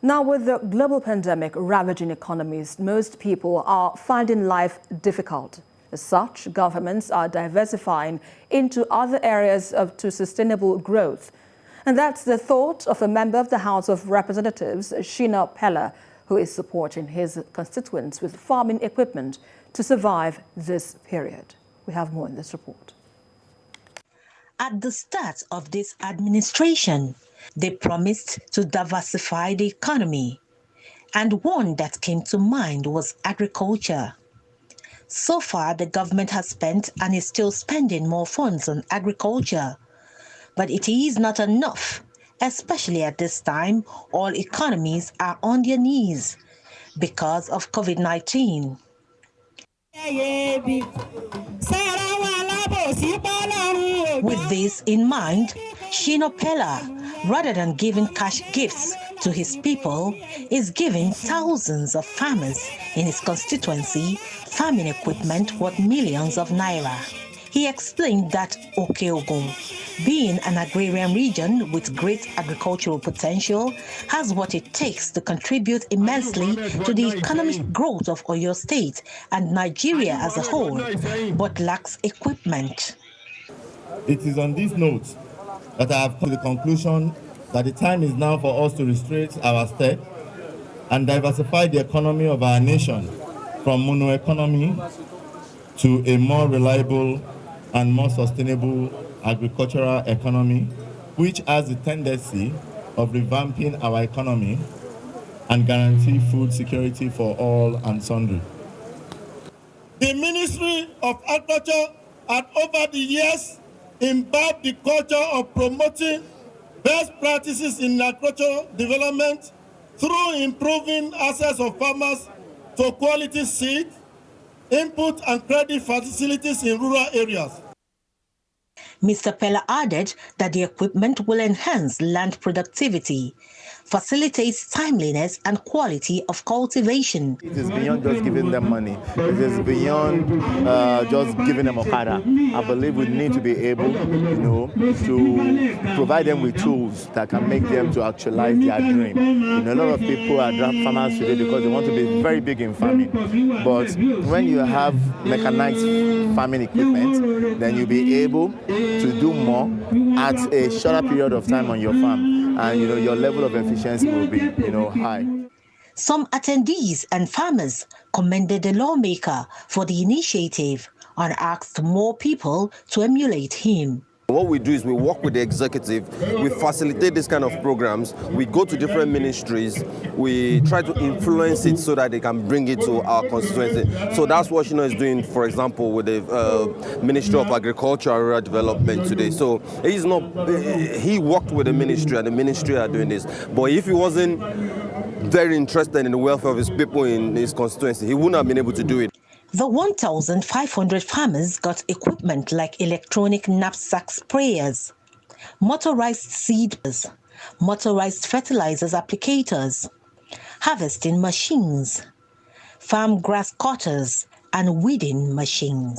Now, with the global pandemic ravaging economies, most people are finding life difficult. As such, governments are diversifying into other areas to sustainable growth. And that's the thought of a member of the House of Representatives, Shina Peller, who is supporting his constituents with farming equipment to survive this period. We have more in this report. At the start of this administration, they promised to diversify the economy, and one that came to mind was agriculture. So far, the government has spent and is still spending more funds on agriculture. But it is not enough, especially at this time. All economies are on their knees because of COVID-19. With this in mind, Shina Peller, rather than giving cash gifts to his people, is giving thousands of farmers in his constituency farming equipment worth millions of naira. He explained that Okeogun, being an agrarian region with great agricultural potential, has what it takes to contribute immensely to the economic growth of Oyo State and Nigeria as a whole, but lacks equipment. It is on these notes that I have come to the conclusion that the time is now for us to restrain our step and diversify the economy of our nation from mono economy to a more reliable and more sustainable agricultural economy, which has the tendency of revamping our economy and guarantee food security for all and sundry. The Ministry of Agriculture had over the years imbibed the culture of promoting best practices in agricultural development through improving access of farmers to quality seed, input and credit facilities in rural areas. Mr. Peller added that the equipment will enhance land productivity, facilitates timeliness and quality of cultivation. It is beyond just giving them money. It is beyond just giving them okada. I believe we need to be able, to provide them with tools that can make them to actualize their dream. A lot of people are farmers today because they want to be very big in farming. But when you have mechanized farming equipment, then you'll be able to do more at a shorter period of time on your farm, and your level of efficiency will be high. Some attendees and farmers commended the lawmaker for the initiative and asked more people to emulate him. What we do is we work with the executive, we facilitate this kind of programs, we go to different ministries, we try to influence it so that they can bring it to our constituency. So that's what Shina is doing, for example, with the Ministry of Agriculture and Rural Development today. So he worked with the ministry and the ministry are doing this. But if he wasn't very interested in the welfare of his people in his constituency, he wouldn't have been able to do it. The 1,500 farmers got equipment like electronic knapsack sprayers, motorized seeders, motorized fertilizers applicators, harvesting machines, farm grass cutters, and weeding machines.